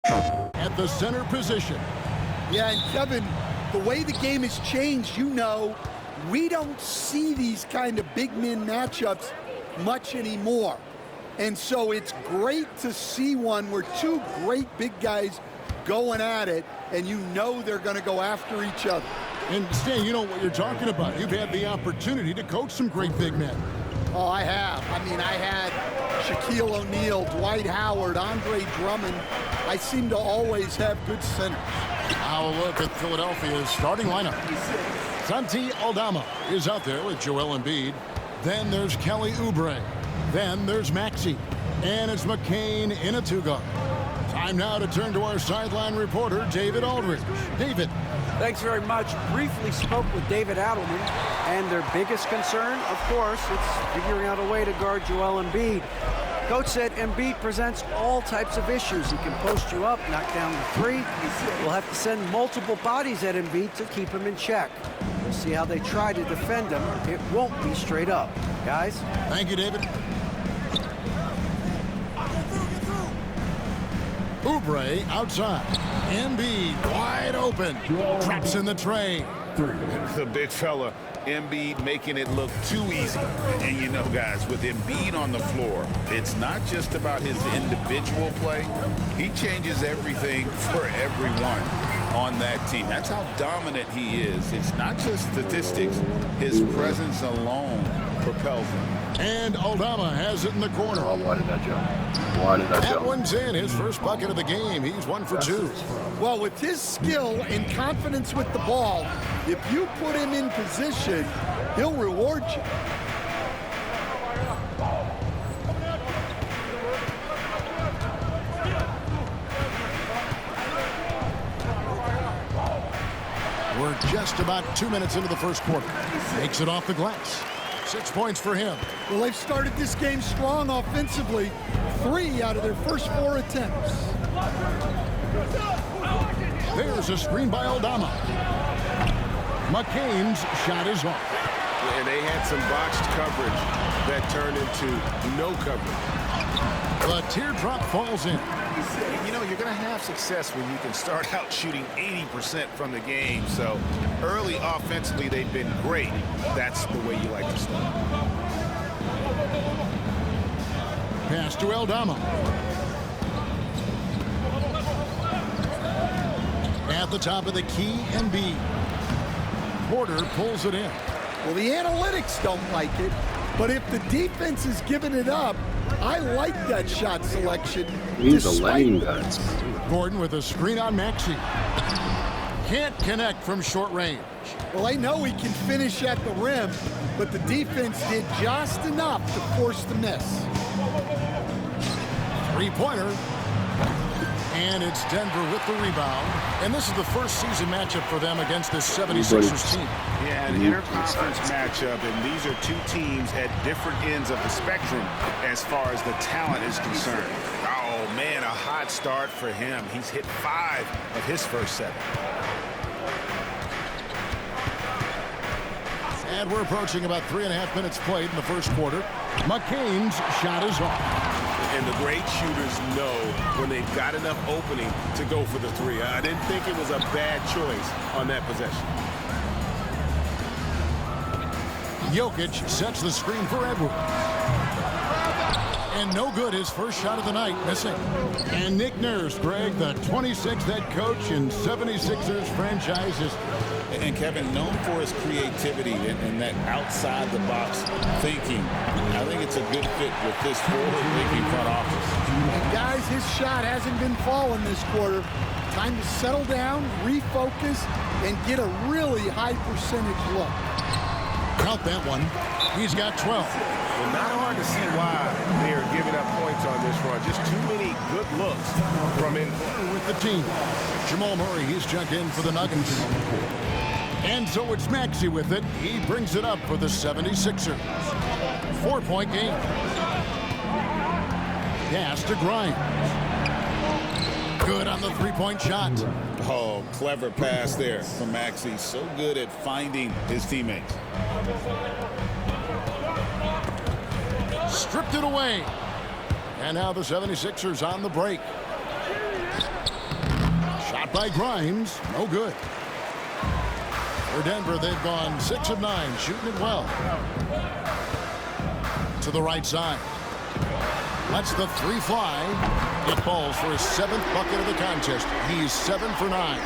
at the center position. Yeah, and Kevin, the way the game has changed, we don't see these kind of big men matchups much anymore. And so it's great to see one where two great big guys going at it, and they're going to go after each other. And Stan, you know what you're talking about. You've had the opportunity to coach some great big men. Oh, I have. I had Shaquille O'Neal, Dwight Howard, Andre Drummond. I seem to always have good centers. Now a look at Philadelphia's starting lineup. Santi Aldama is out there with Joel Embiid. Then there's Kelly Oubre. Then there's Maxey. And it's McCain in a two-guard. Time now to turn to our sideline reporter, David Aldridge. David. Thanks very much. Briefly spoke with David Adelman, and their biggest concern, of course, it's figuring out a way to guard Joel Embiid. Coach said Embiid presents all types of issues. He can post you up, knock down the three. We'll have to send multiple bodies at Embiid to keep him in check. We'll see how they try to defend him. It won't be straight up. Guys? Thank you, David. Oubre outside. Embiid wide open. Traps in the tray. The big fella, Embiid, making it look too easy. And guys, with Embiid on the floor, it's not just about his individual play. He changes everything for everyone on that team. That's how dominant he is. It's not just statistics. His presence alone propels him. And Aldama has it in the corner. Oh, why did that jump? That one's in. His first bucket of the game. He's 1 for 2. Well, with his skill and confidence with the ball, if you put him in position, he'll reward you. We're just about 2 minutes into the first quarter. Takes it off the glass. 6 points for him. Well, they've started this game strong offensively. 3 out of their first 4 attempts. There's a screen by Aldama. McCain's shot is off. And they had some botched coverage that turned into no coverage. The teardrop falls in. You're going to have success when you can start out shooting 80% from the game. So early offensively, they've been great. That's the way you like to start. Pass to Aldama. At the top of the key, Embiid. Porter pulls it in. Well, the analytics don't like it, but if the defense is giving it up, I like that shot selection. He's a lane guys. Gordon with a screen on Maxey. Can't connect from short range. Well, I know he can finish at the rim, but the defense did just enough to force the miss. Three-pointer. And it's Denver with the rebound. And this is the first season matchup for them against this 76ers team. Yeah, an interconference matchup, and these are two teams at different ends of the spectrum as far as the talent is concerned. Oh, man, a hot start for him. He's hit 5 of his first 7. And we're approaching about 3.5 minutes played in the first quarter. McCain's shot is off. And the great shooters know when they've got enough opening to go for the 3. I didn't think it was a bad choice on that possession. Jokic sets the screen for Edwards. And no good, his first shot of the night, missing. And Nick Nurse, Greg, the 26th head coach in 76ers franchise history. And Kevin, known for his creativity and that outside-the-box thinking, I think it's a good fit with this forward-thinking front office. And guys, his shot hasn't been falling this quarter. Time to settle down, refocus, and get a really high percentage look. Count that one. He's got 12. Well, not hard to see why they are giving up points on this run. Just too many good looks from in with the team. Jamal Murray, he's checked in for the Nuggets. And so it's Maxey with it. He brings it up for the 76ers. 4-point game. Pass to Grimes. Good on the three-point shot. Oh, clever pass there from Maxey. So good at finding his teammates. Stripped it away. And now the 76ers on the break. by Grimes. No good. For Denver, they've gone 6 of 9, shooting it well. To the right side. Lets the three fly. It falls for his 7th bucket of the contest. He's 7 for 9.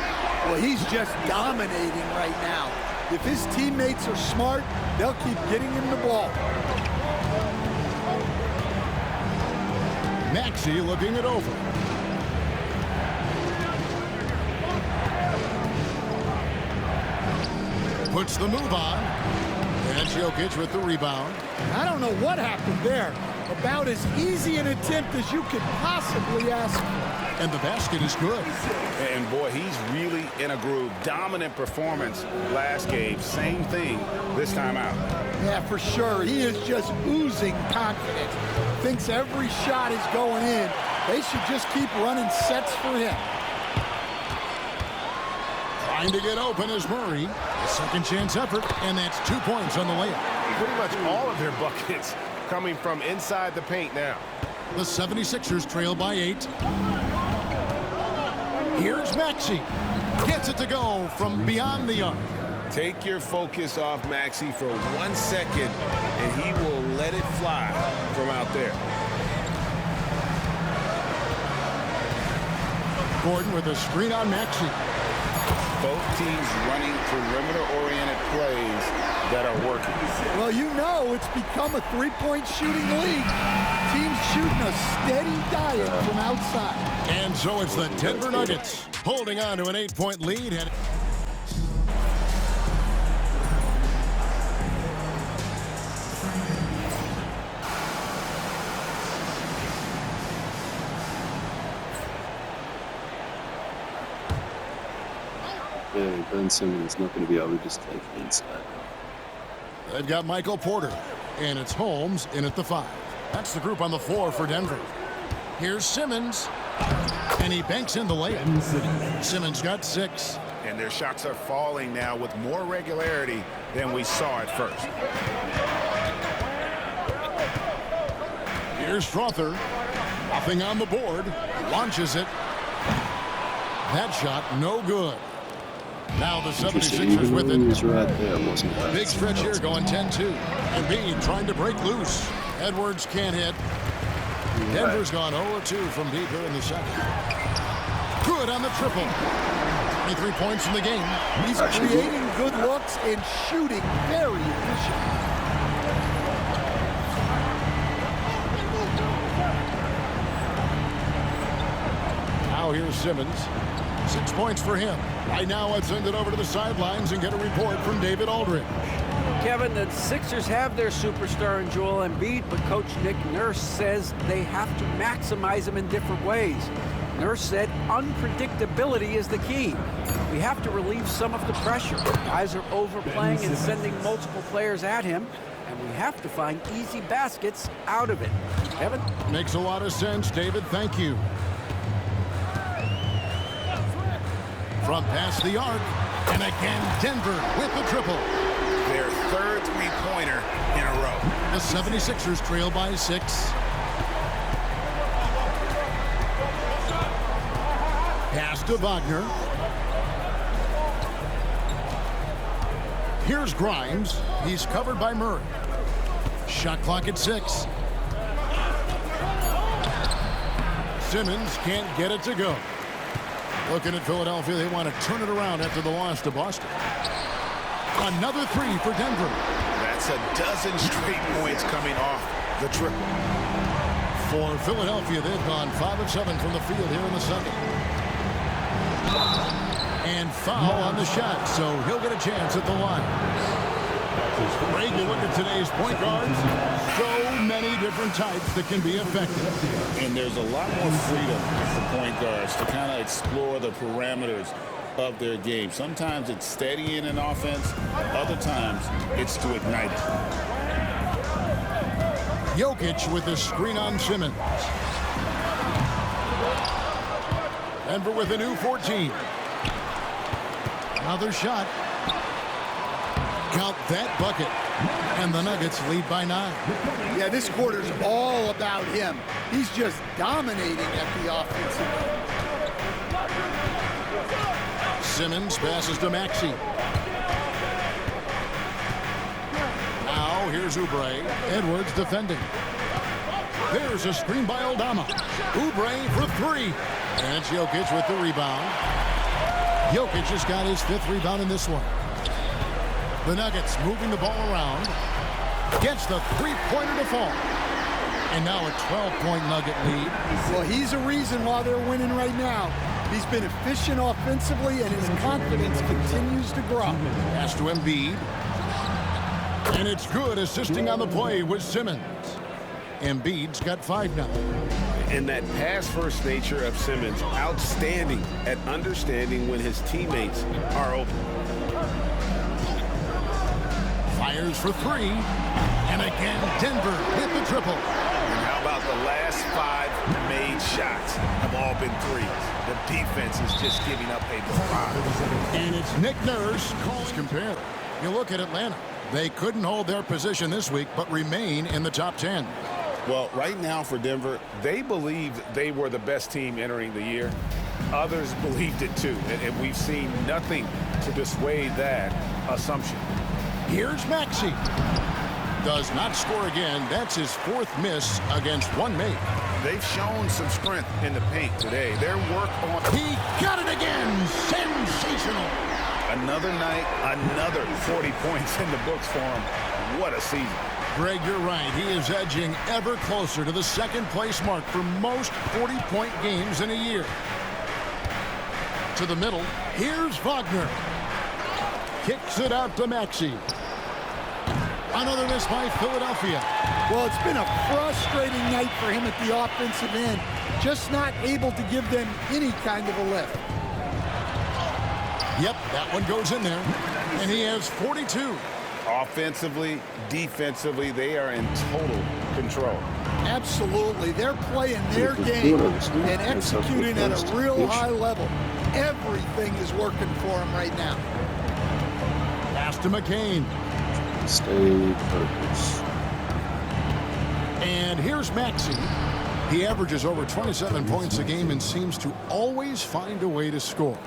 Well, he's just dominating right now. If his teammates are smart, they'll keep getting him the ball. Maxey looking it over. Puts the move on. And Jokic with the rebound. I don't know what happened there. About as easy an attempt as you could possibly ask for. And the basket is good. And boy, he's really in a groove. Dominant performance last game. Same thing this time out. Yeah, for sure. He is just oozing confidence. Thinks every shot is going in. They should just keep running sets for him. Trying to get open is Murray. A second chance effort, and that's 2 points on the layup. Pretty much all of their buckets coming from inside the paint now. The 76ers trail by 8. Here's Maxey. Gets it to go from beyond the arc. Take your focus off Maxey for 1 second, and he will let it fly from out there. Gordon with a screen on Maxey. Both teams running perimeter-oriented plays that are working. Well, you know it's become a three-point shooting league. Teams shooting a steady diet from outside. And so it's the Denver Nuggets holding on to an 8-point lead. And Yeah, Ben Simmons is not going to be able to just take it inside. they've got Michael Porter. And it's Holmes in at the 5. That's the group on the floor for Denver. Here's Simmons. And he banks in the layup. Simmons got 6. And their shots are falling now with more regularity than we saw at first. Here's Strother. Nothing on the board. Launches it. That shot no good. Now the 76ers with it. He's right there, wasn't it? Big stretch here going 10-2. Embiid trying to break loose. Edwards can't hit. Denver's gone 0-2 from deep here in the second. Good on the triple. 23 points in the game. He's creating good looks and shooting very efficient. Now here's Simmons. 6 points for him. Right now, let's send it over to the sidelines and get a report from David Aldridge. Kevin, the Sixers have their superstar in Joel Embiid, but Coach Nick Nurse says they have to maximize him in different ways. Nurse said unpredictability is the key. We have to relieve some of the pressure. Guys are overplaying and sending multiple players at him, and we have to find easy baskets out of it. Kevin? Makes a lot of sense, David. Thank you. From past the arc, and again Denver with the triple. Their third three-pointer in a row. The 76ers trail by 6. Pass to Wagner. Here's Grimes. He's covered by Murray. Shot clock at 6. Simmons can't get it to go. Looking at Philadelphia, they want to turn it around after the loss to Boston. Another 3 for Denver. That's a dozen straight points coming off the triple. For Philadelphia, they've gone 5 of 7 from the field here in the second. And foul on the shot, so he'll get a chance at the line. Greg, you look at today's point guards, so many different types that can be effective. And there's a lot more freedom for point guards to kind of explore the parameters of their game. Sometimes it's steadying an offense. Other times it's to ignite it. Jokic with the screen on Simmons. Denver with a new 14. Another shot. Count that bucket. And the Nuggets lead by 9. Yeah, this quarter's all about him. He's just dominating at the offensive end. Simmons passes to Maxey. Now here's Oubre. Edwards defending. There's a screen by Aldama. Oubre for three. And it's Jokic with the rebound. Jokic has got his 5th rebound in this one. The Nuggets moving the ball around. Gets the three-pointer to fall. And now a 12-point Nugget lead. Well, he's a reason why they're winning right now. He's been efficient offensively, and his confidence continues to grow. Pass to Embiid. And it's good, assisting on the play with Simmons. Embiid's got 5 now. And that pass-first nature of Simmons, outstanding at understanding when his teammates are open. Fires for 3. And again, Denver hit the triple. And how about the last 5 made shots have all been threes? The defense is just giving up a barrage. And it's Nick Nurse calls compare. You look at Atlanta. They couldn't hold their position this week, but remain in the top 10. Well, right now for Denver, they believed they were the best team entering the year. Others believed it too, and we've seen nothing to dissuade that assumption. Here's Maxey. Does not score again. That's his 4th miss against one mate. They've shown some strength in the paint today. Their work on... He got it again. Sensational. Another night, another 40 points in the books for him. What a season. Greg, you're right. He is edging ever closer to the 2nd place mark for most 40-point games in a year. To the middle. Here's Wagner. Kicks it out to Maxey. Another miss by Philadelphia. Well, it's been a frustrating night for him at the offensive end. Just not able to give them any kind of a lift. Yep, that one goes in there. And he has 42. Offensively, defensively, they are in total control. Absolutely. They're playing their game and executing at a real high level. Everything is working for them right now. Pass to McCain. Stay focused. And here's Maxey. He averages over 27 points a game and seems to always find a way to score.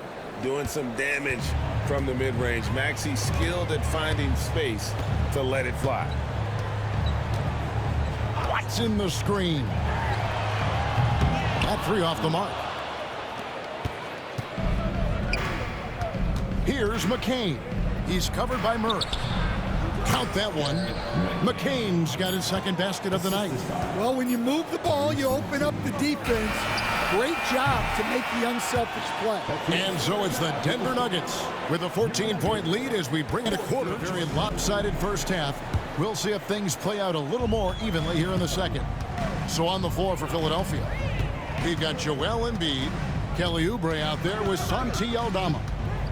Doing some damage from the mid-range. Maxey's skilled at finding space to let it fly. What's in the screen? That 3 off the mark. Here's McCain. He's covered by Murray. Count that one. McCain's got his 2nd basket of the night. Well, when you move the ball, you open up the defense. Great job to make the unselfish play. And so it's the Denver Nuggets with a 14-point lead as we bring it a quarter. Very lopsided first half. We'll see if things play out a little more evenly here in the 2nd. So on the floor for Philadelphia, we've got Joel Embiid, Kelly Oubre out there with Santi Aldama.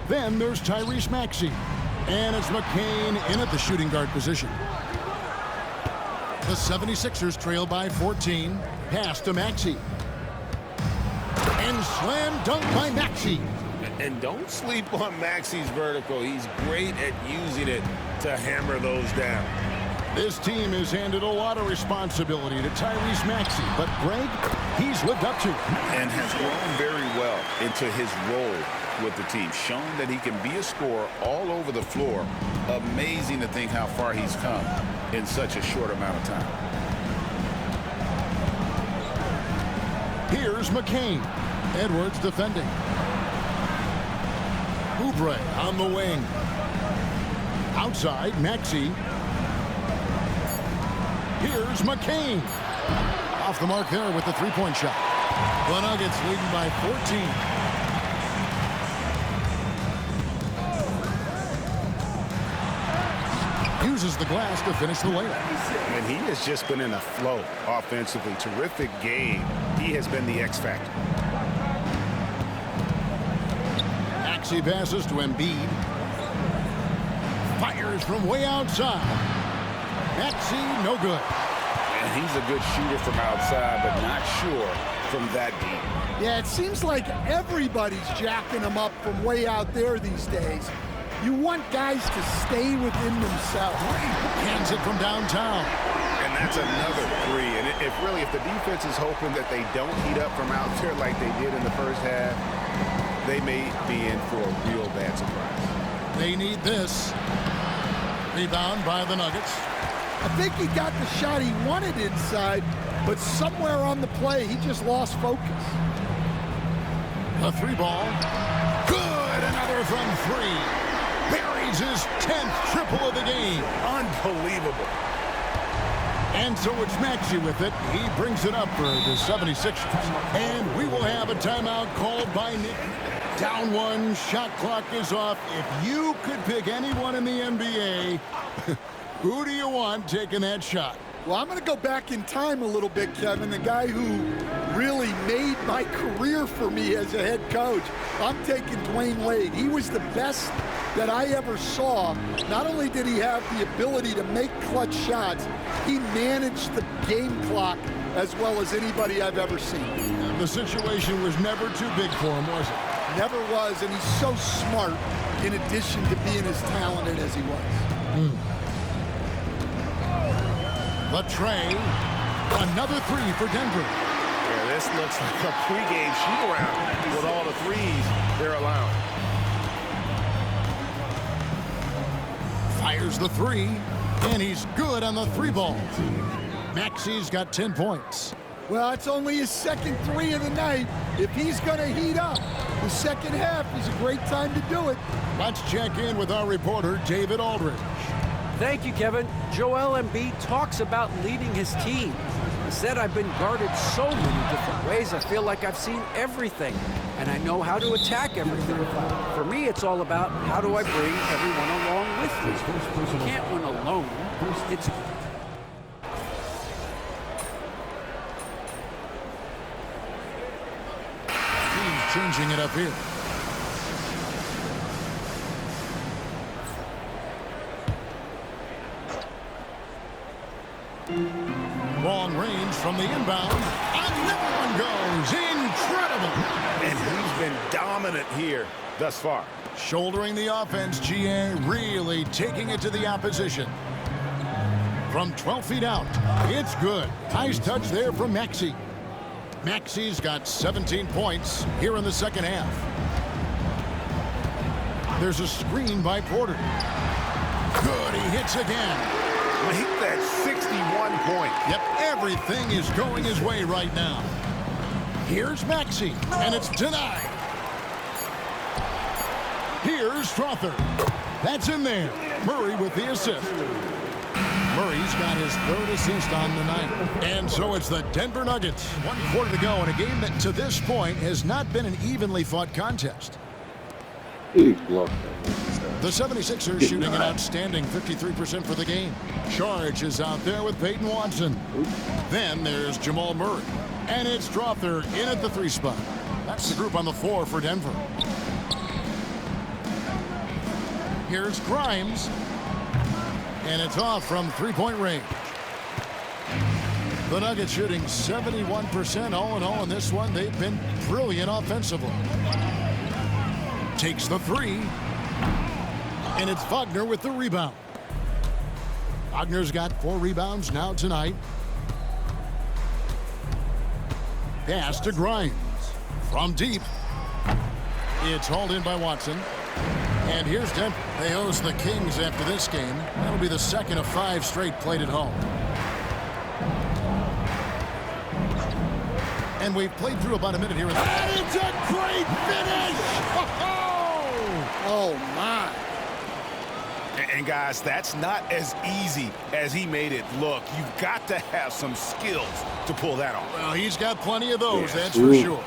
Then there's Tyrese Maxey. And it's McCain in at the shooting guard position. The 76ers trail by 14. Pass to Maxey. And slam dunk by Maxey. And don't sleep on Maxey's vertical. He's great at using it to hammer those down. This team has handed a lot of responsibility to Tyrese Maxey, but Greg, he's lived up to it. And has grown very well into his role with the team, shown that he can be a scorer all over the floor. Amazing to think how far he's come in such a short amount of time. Here's McCain. Edwards defending. Oubre on the wing. Outside, Maxey. Here's McCain. Off the mark there with the 3-point shot. The Nuggets leading by 14. Uses the glass to finish the layup. And he has just been in a flow offensively. Terrific game. He has been the X factor. Maxey passes to Embiid. Fires from way outside. Maxey, no good. And he's a good shooter from outside, but not sure from that deep. Yeah, it seems like everybody's jacking them up from way out there these days. You want guys to stay within themselves. Hands it from downtown. And that's another 3. And if the defense is hoping that they don't heat up from out there like they did in the first half, they may be in for a real bad surprise. They need this. Rebound by the Nuggets. I think he got the shot he wanted inside, but somewhere on the play, he just lost focus. A 3-ball. Good! Another from 3. Buries his 10th triple of the game. Unbelievable. And so it's Maxey with it. He brings it up for the 76ers. And we will have a timeout called by Nick. Down 1, shot clock is off. If you could pick anyone in the NBA, who do you want taking that shot? Well, I'm going to go back in time a little bit, Kevin. The guy who really made my career for me as a head coach. I'm taking Dwayne Wade. He was the best that I ever saw. Not only did he have the ability to make clutch shots, he managed the game clock as well as anybody I've ever seen. The situation was never too big for him, was it? Never was, and he's so smart in addition to being as talented as he was. Latrey, another 3 for Denver. Yeah, this looks like a pregame shoot-around with all the threes they're allowing. Fires the 3, and he's good on the 3-ball. Maxey's got 10 points. Well, it's only his second 3 of the night. If he's going to heat up, the second half is a great time to do it. Let's check in with our reporter, David Aldridge. Thank you, Kevin. Joel Embiid talks about leading his team. He said, I've been guarded so many different ways. I feel like I've seen everything, and I know how to attack everything. For me, it's all about how do I bring everyone along with me. You can't win alone. It's He's changing it up here. Long range from the inbound. Another one goes. Incredible. And he's been dominant here thus far. Shouldering the offense, GA really taking it to the opposition. From 12 feet out, it's good. Nice touch there from Maxey. Maxey's got 17 points here in the second half. There's a screen by Porter. Good, he hits again. Make that 61 point. Yep, everything is going his way right now. Here's Maxey, and it's denied. Here's Strother. That's in there. Murray with the assist. Murray's got his 3rd assist on the night. And so it's the Denver Nuggets. 1 quarter to go in a game that to this point has not been an evenly fought contest. Big block. The 76ers shooting an outstanding 53% for the game. Charge is out there with Peyton Watson. Then there's Jamal Murray. And it's Strother in at the 3 spot. That's the group on the floor for Denver. Here's Grimes. And it's off from 3-point range. The Nuggets shooting 71% all in all in this one. They've been brilliant offensively. Takes the 3. And it's Wagner with the rebound. Wagner's got 4 rebounds now tonight. Pass to Grimes. From deep. It's hauled in by Watson. And here's Denver. They host the Kings after this game. That'll be the second of 5 straight played at home. And we've played through about a minute here. And it's a great finish! Oh, my. And guys, that's not as easy as he made it look. You've got to have some skills to pull that off. Well, he's got plenty of those, that's for sure.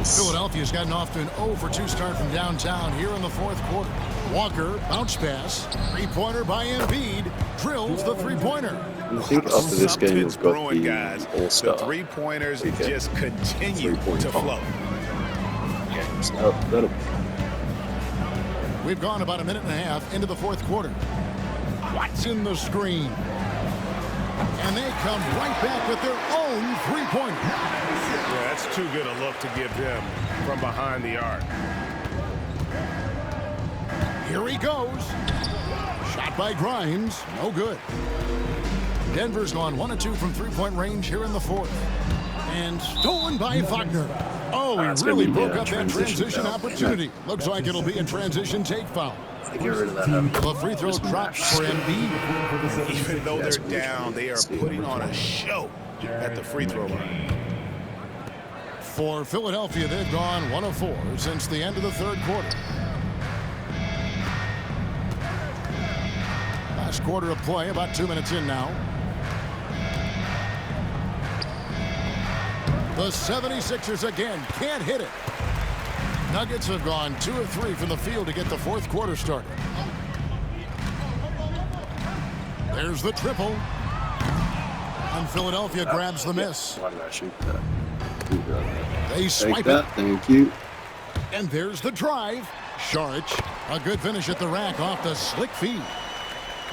Philadelphia's gotten off to an 0-for-2 start from downtown here in the 4th quarter. Walker, bounce pass, 3-pointer by Embiid, drills the 3-pointer. I think after this game we've got brewing, the guys. All-Star. The 3-pointers just continue to flow. Yeah, so that'll We've gone about a minute and a half into the 4th quarter. Watson the screen. And they come right back with their own 3-pointer. Yeah, that's too good a look to give them from behind the arc. Here he goes. Shot by Grimes. No good. Denver's gone 1 of 2 from 3-point range here in the 4th. And stolen by Wagner. Oh, Oh, he It's really gonna be broke up that transition foul. opportunity. Looks like it'll be a transition take foul. Get rid of that. The free throw drops for Embiid. Even though they're down, they are putting on a show at the free throw line. For Philadelphia, they've gone 1 of 4 since the end of the third quarter. Last quarter of play, about 2 minutes in now. The 76ers again can't hit it. Nuggets have gone 2 of 3 from the field to get the fourth quarter started. There's the triple. And Philadelphia grabs the miss. Why did I shoot that? They swipe Take that. it. Thank you. And there's the drive. Saric, a good finish at the rack off the slick feed.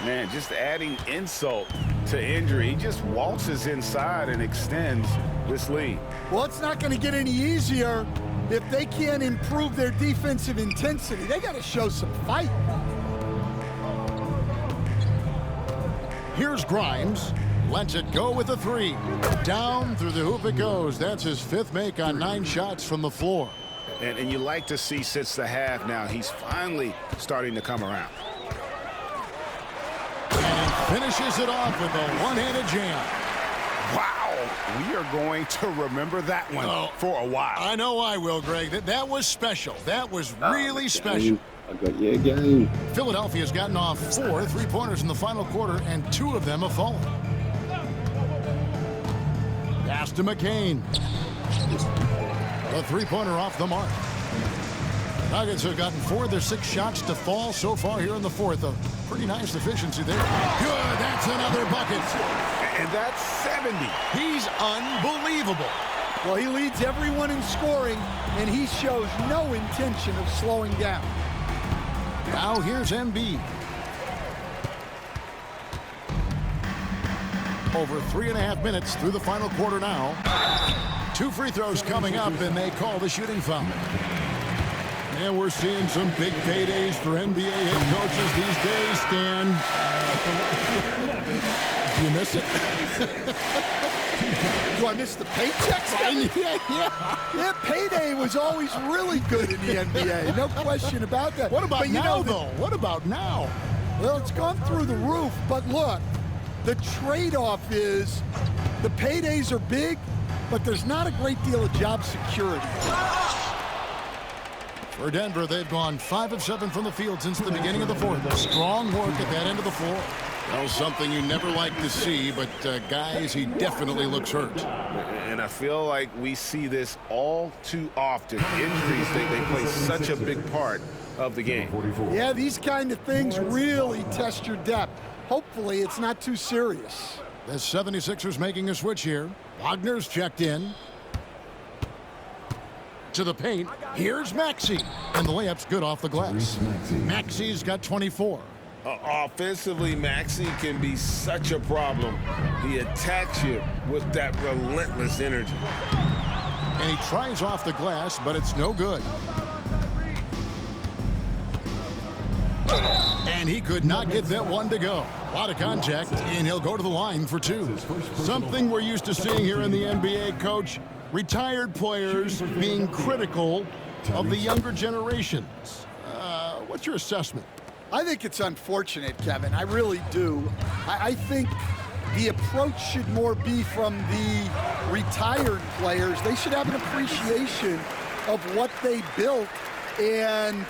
Man, just adding insult to injury. He just waltzes inside and extends this lead. Well, it's not going to get any easier if they can't improve their defensive intensity. They got to show some fight. Here's Grimes. Lets it go with a 3. Down through the hoop it goes. That's his 5th make on 9 shots from the floor. And you like to see since the half now, he's finally starting to come around. And finishes it off with a one-handed jam. Wow, we are going to remember that one for a while. I know I will, Greg. That was special. That was really special. I got you again. Philadelphia's gotten off 4 3-pointers in the final quarter, and 2 of them have fallen. Pass to McCain. The 3-pointer off the mark. Nuggets have gotten 4 of their 6 shots to fall so far here in the fourth. A pretty nice efficiency there. Good, that's another bucket. And that's 70. He's unbelievable. Well, he leads everyone in scoring, and he shows no intention of slowing down. Now here's Embiid. Over 3.5 minutes through the final quarter now. 2 free throws coming up, and they call the shooting foul. And we're seeing some big paydays for NBA head coaches these days, Stan. Do you miss it? Do I miss the paychecks? Yeah, payday was always really good in the NBA. No question about that. What about now, though? What about now? Well, it's gone through the roof, but look, the trade-off is the paydays are big, but there's not a great deal of job security. For Denver, they've gone 5 of 7 from the field since the beginning of the fourth. Strong work at that end of the floor. Well, something you never like to see, but guys, he definitely looks hurt. And I feel like we see this all too often. Injuries, they play such a big part of the game. Yeah, these kind of things really test your depth. Hopefully, it's not too serious. The 76ers making a switch here. Wagner's checked in. To the paint. Here's Maxey. And the layup's good off the glass. Maxey's got 24. Offensively, Maxey can be such a problem. He attacks you with that relentless energy. And he tries off the glass, but it's no good. And he could not get that one to go. A lot of contact, and he'll go to the line for 2. Something we're used to seeing here in the NBA, Coach. Retired players being critical of the younger generations. What's your assessment? I think it's unfortunate, Kevin. I really do. I think the approach should more be from the retired players. They should have an appreciation of what they built and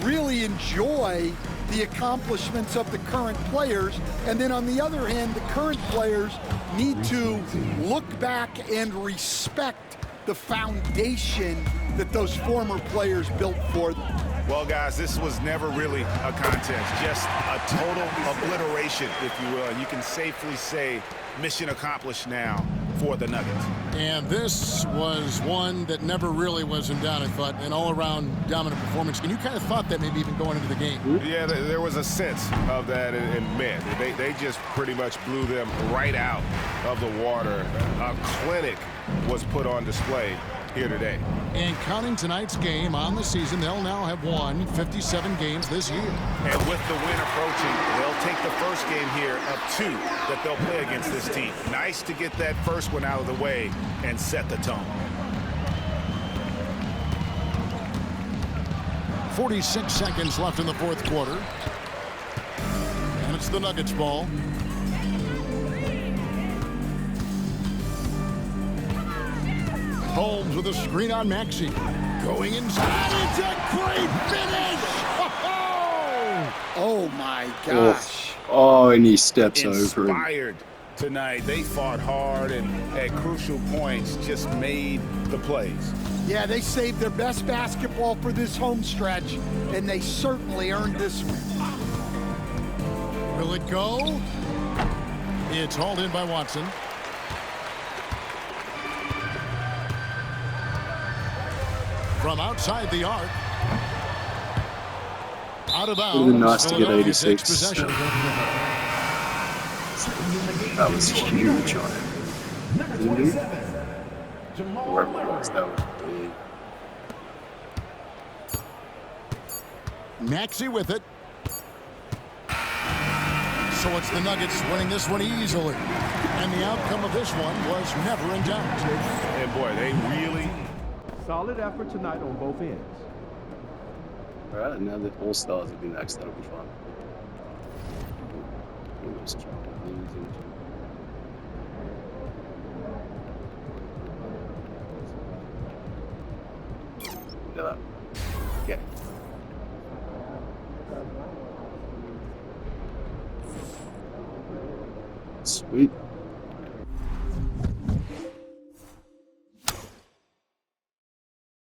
really enjoy the accomplishments of the current players. And then on the other hand, the current players need to look back and respect the foundation that those former players built for them. Well, guys, this was never really a contest, just a total obliteration, if you will. And you can safely say mission accomplished now for the Nuggets. And this was one that never really was in doubt, I thought, an all-around dominant performance. And you kind of thought that maybe even going into the game. Yeah, there was a sense of that, and man, they just pretty much blew them right out of the water. A clinic was put on display here today. And counting tonight's game on the season, they'll now have won 57 games this year. And with the win approaching, they'll take the first game here of 2 that they'll play against this team. Nice to get that first one out of the way and set the tone. 46 seconds left in the fourth quarter. And it's the Nuggets ball. Holmes with a screen on Maxey. Going inside. It's a great finish. Oh, my gosh. Oh, and he steps over him. Inspired tonight. They fought hard and at crucial points just made the plays. Yeah, they saved their best basketball for this home stretch, and they certainly earned this one. Will it go? It's hauled in by Watson. From outside the arc. Out of bounds. Would have been nice to get Philadelphia 86. takes possession. That was huge on him. Didn't he? Whoever it was, that was big. Maxey with it. So it's the Nuggets winning this one easily. And the outcome of this one was never in doubt. And boy, they really... Solid effort tonight on both ends. All right, now the All-Stars will be next. That'll be fun. We'll just try to lose into that. Okay. Sweet.